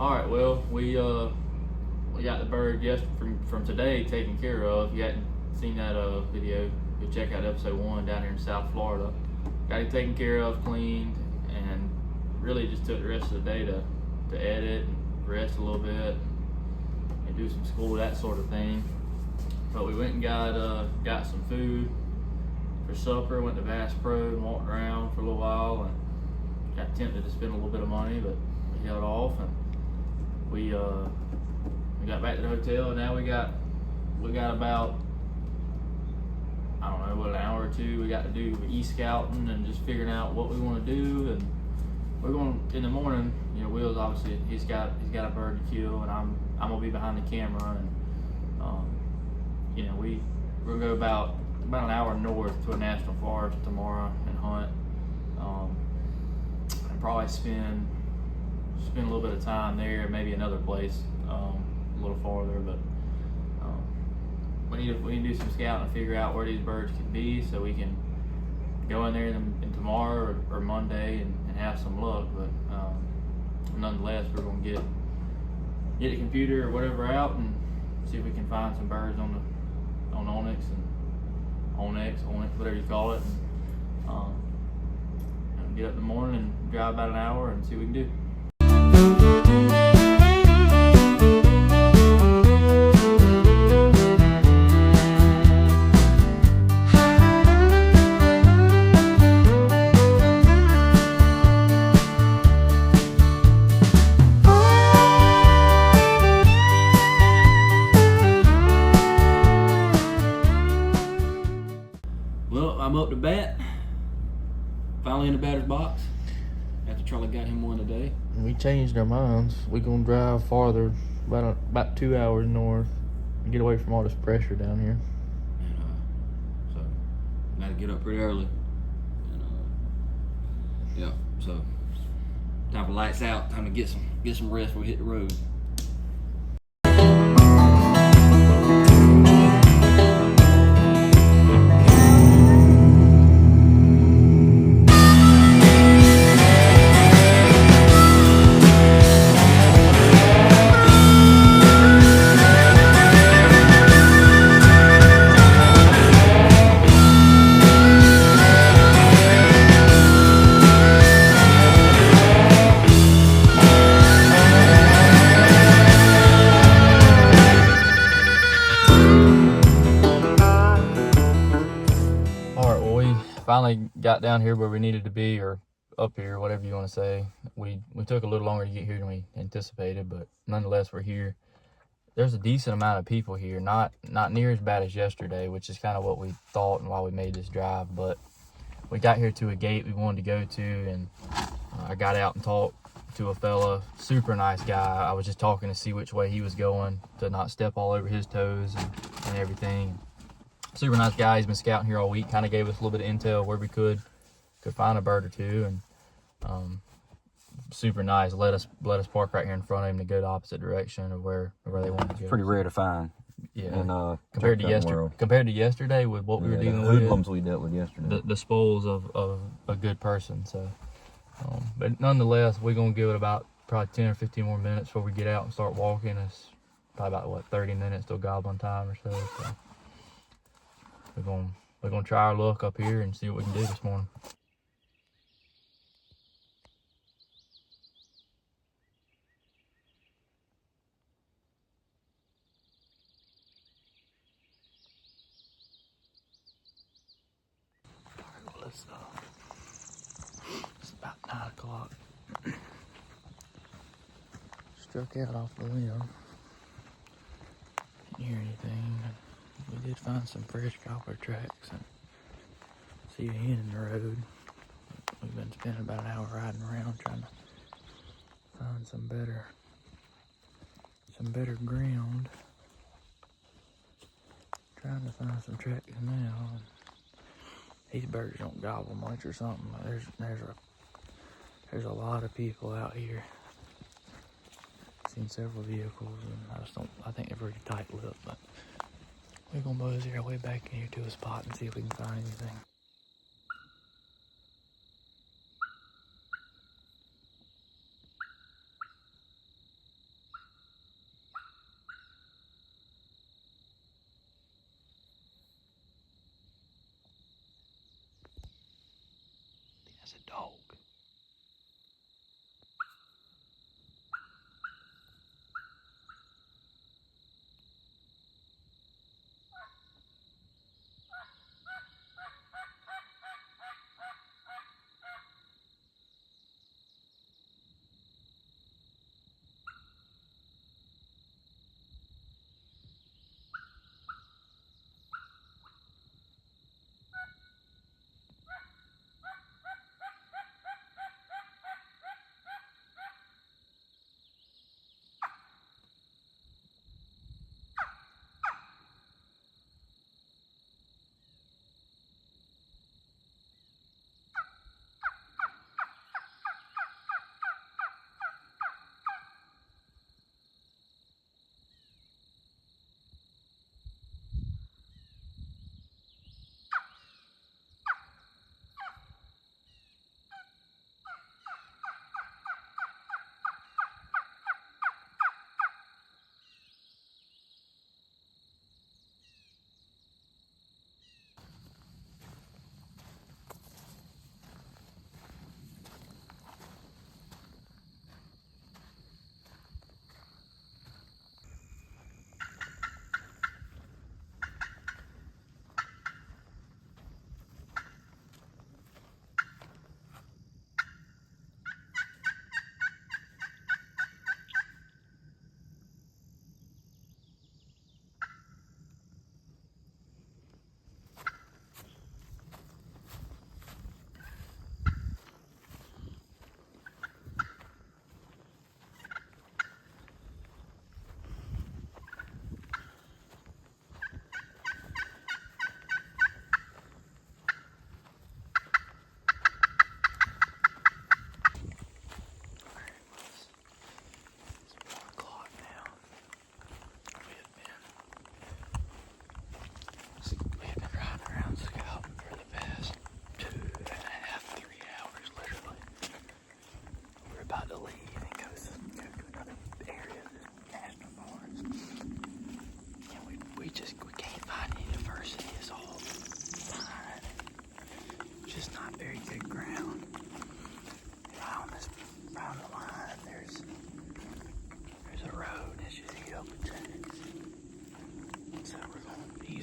All right, well, we got the bird from today taken care of. If you hadn't seen that video, go check out episode 1 down here in South Florida. Got it taken care of, cleaned, and really just took the rest of the day to edit and rest a little bit and do some school, that sort of thing. But we went and got some food for supper, went to Bass Pro and walked around for a little while and got tempted to spend a little bit of money, but we held off, and we got back to the hotel, and now we got about, I don't know, an hour or two we got to do e-scouting and just figuring out what we want to do. And we're going in the morning, you know, Will's obviously he's got a bird to kill, and I'm gonna be behind the camera, and you know, we're gonna go about an hour north to a national forest tomorrow and hunt, and probably spend a little bit of time there, maybe another place a little farther. But we need to do some scouting and figure out where these birds could be, so we can go in there in tomorrow or Monday and have some luck. But nonetheless, we're gonna get the computer or whatever out and see if we can find some birds on Onyx, whatever you call it, and get up in the morning and drive about an hour and see what we can do. Well, I'm up to bat. Finally in the batter's box after Charlie got him one today. We changed our minds. We're gonna drive farther, about 2 hours north, and get away from all this pressure down here. And so got to get up pretty early. And yeah, so time for lights out. Time to get some rest before we hit the road. Finally got down here where we needed to be, or up here, whatever you want to say. We took a little longer to get here than we anticipated, but nonetheless we're here. There's a decent amount of people here, not near as bad as yesterday, which is kind of what we thought and why we made this drive. But we got here to a gate we wanted to go to, and I got out and talked to a fella, super nice guy. I was just talking to see which way he was going to not step all over his toes and everything. Super nice guy. He's been scouting here all week. Kind of gave us a little bit of intel where we could find a bird or two, and super nice. Let us park right here in front of him to go the opposite direction of where they wanted to go. Pretty rare to find. Yeah. And compared to yesterday with what we were dealing with. Hoodlums we dealt with yesterday. The spoils of a good person. So, but nonetheless, we're gonna give it about probably 10 or 15 more minutes before we get out and start walking. It's probably about 30 minutes till gobbling time or so. We're gonna try our luck up here and see what we can do this morning. It's about 9 o'clock. Struck out off the limb. Didn't hear anything. We did find some fresh gobbler tracks and see a hen in the road. We've been spending about an hour riding around trying to find some better ground. Trying to find some tracks now. These birds don't gobble much or something. There's a lot of people out here. Seen several vehicles, and I think they're pretty tight-lipped, but we're gonna mosey our way back in here to a spot and see if we can find anything. That's a dog.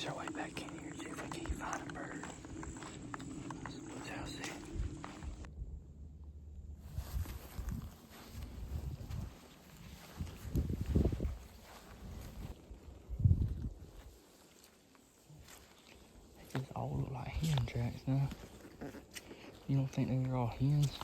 Our way back in here, see if we can't find a bird. Let's house it. These all look like hen tracks now. You don't think they were all hens?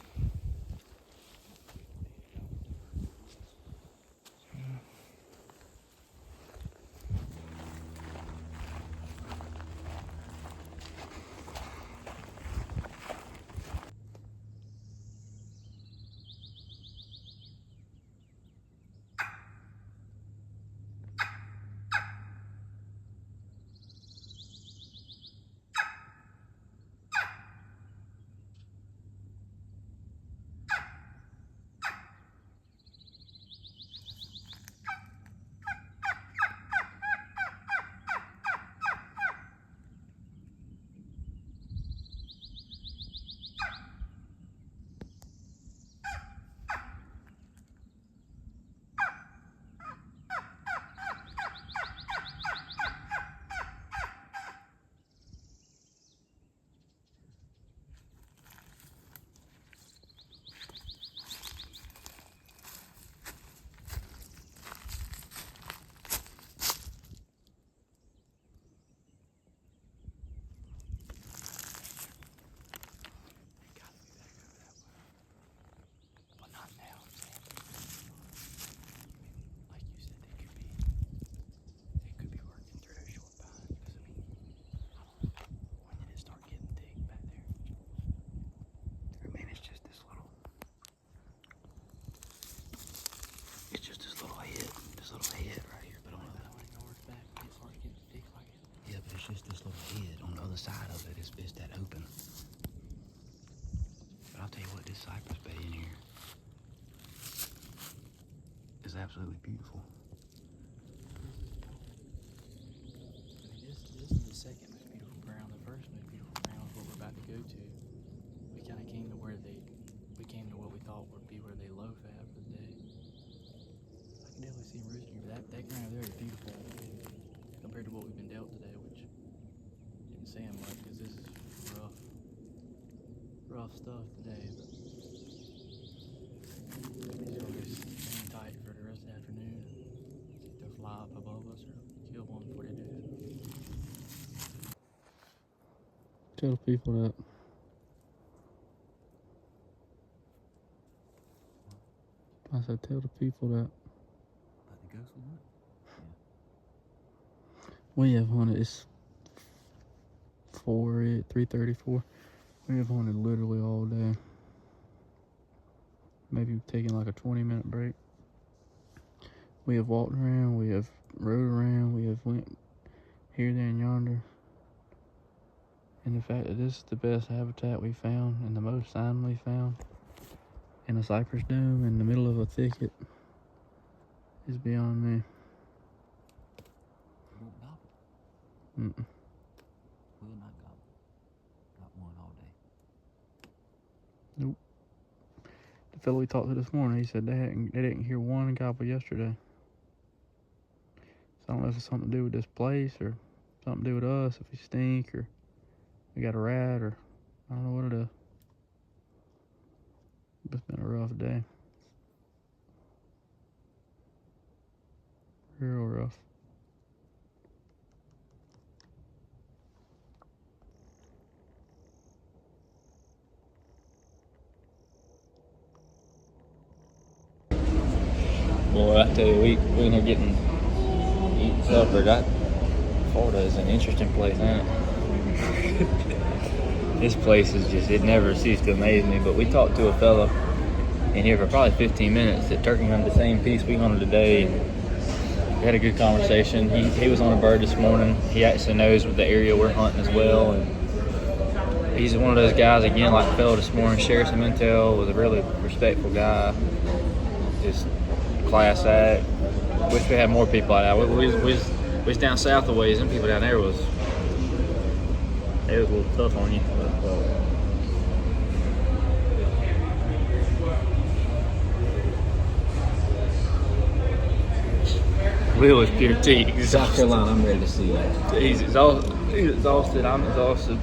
Just this little head on the other side of it is that open. But I'll tell you what, this cypress bay in here is absolutely beautiful. I mean, this is the second most beautiful ground. The first most beautiful ground is what we're about to go to. We kind of came to we came to what we thought would be where they loaf at for the day. I can definitely see them roosting, but that ground there is beautiful compared to what we've been dealt today, which didn't say much because this is rough stuff today. But these guys hang tight for the rest of the afternoon. See if they'll fly up above us or kill one before they do. Tell people that. I said, tell the people that. About the ghost hunt? We have hunted. It's 3:34. We have hunted literally all day. Maybe taking like a 20-minute break. We have walked around. We have rode around. We have went here, there, and yonder. And the fact that this is the best habitat we found and the most sign we found in a cypress dome in the middle of a thicket is beyond me. Won't gobble. Mm-mm. Will not gobble. Not one all day. Nope. The fellow we talked to this morning, he said they didn't hear one gobble yesterday. So I don't know if it's something to do with this place or something to do with us, if we stink or we got a rat or I don't know what it is. It's been a rough day. Real rough. Boy, I tell you, we in here eating supper. Florida is an interesting place, ain't it? This place is just, it never ceased to amaze me. But we talked to a fella in here for probably 15 minutes that turkey hunted the same piece we hunted today. We had a good conversation. He was on a bird this morning. He actually knows the area we're hunting as well. And he's one of those guys, again, like the fellow this morning, shared some intel, was a really respectful guy. Just class act. Wish we had more people like that. We was down south a ways, and people down there was a little tough on you. But, Will is pure tea. South Carolina, I'm ready to see that. He's exhausted. I'm exhausted.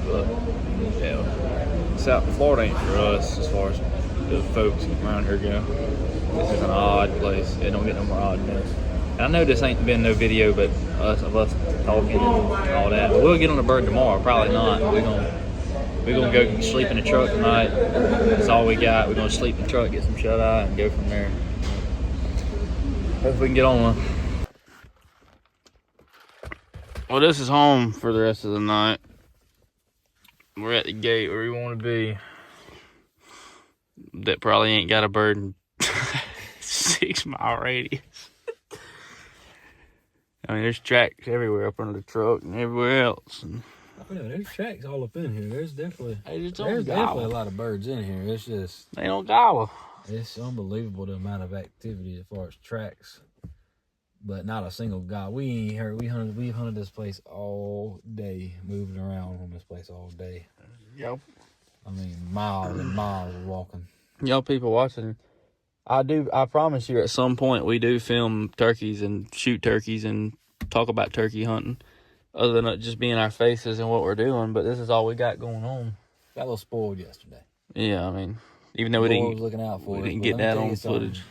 But, yeah, South Florida ain't for us as far as the folks around here go. This is an odd place. It don't get no more odd than this. And I know this ain't been no video, but us talking and all that. But we'll get on the bird tomorrow. Probably not. We're gonna go sleep in the truck tonight. That's all we got. We're gonna sleep in the truck, get some shut eye, and go from there. Hope we can get on one. Well, this is home for the rest of the night. We're at the gate where we want to be. That probably ain't got a bird in 6 mile radius. I mean, there's tracks everywhere up under the truck and everywhere else. And Yeah, there's tracks all up in here. There's definitely there's definitely a lot of birds in here. It's just they don't gobble. it's unbelievable the amount of activity as far as tracks, but not a single gobble. We've hunted this place all day, moving around on this place all day. Yep. I mean, miles and miles of walking. Y'all people watching, I promise you at some point we do film turkeys and shoot turkeys and talk about turkey hunting, other than it just being our faces and what we're doing. But this is all we got going on. Got a little spoiled yesterday. Yeah, I mean, even though was looking out for we it, didn't but get let me that tell on you something. footage.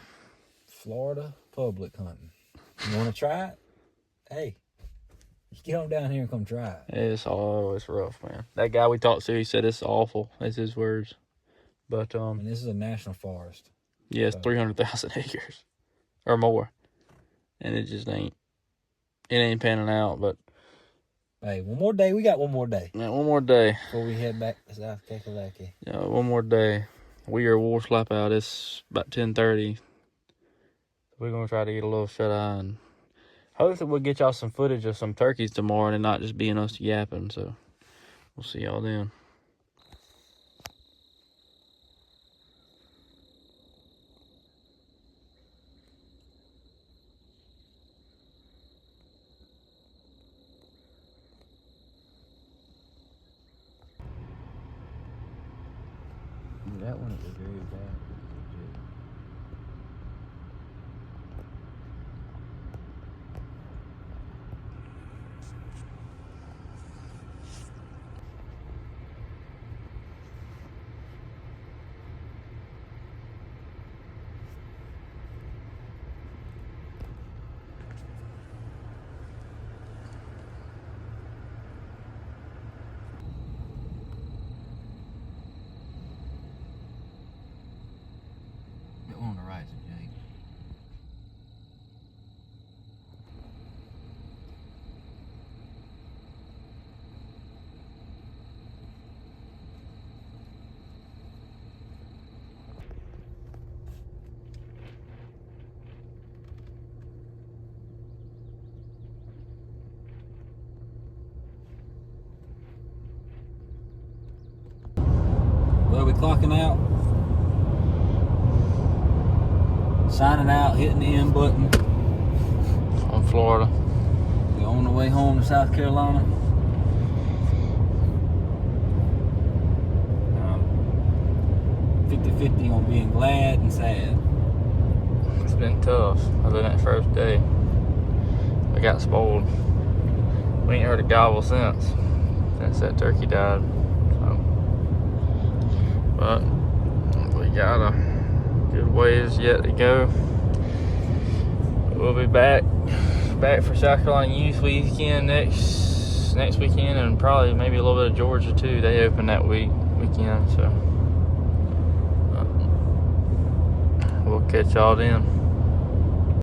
Florida public hunting. You want to try it? Hey, get on down here and come try it. It's rough, man. That guy we talked to, he said it's awful. That's his words. But And this is a national forest. yeah, it's 300,000 acres or more, and it just ain't panning out. But Hey, one more day. We got one more day man, one more day. before we head back to South Kakalaki. Yeah, one more day. We are war slap out. It's about 10:30. We're gonna try to get a little shut eye, and hopefully we'll get y'all some footage of some turkeys tomorrow, and not just being us yapping. So we'll see y'all then. that one is very bad. Get one on the right, Jake. Well, we clocking out. Signing out, hitting the end button. On Florida. We're on the way home to South Carolina. 50-50 on being glad and sad. It's been tough. Other than that first day, I got spoiled. We ain't heard a gobble since that turkey died. So, but we got a good ways yet to go. We'll be back for South Carolina Youth Weekend next weekend, and probably maybe a little bit of Georgia too. They open that weekend, so we'll catch y'all then.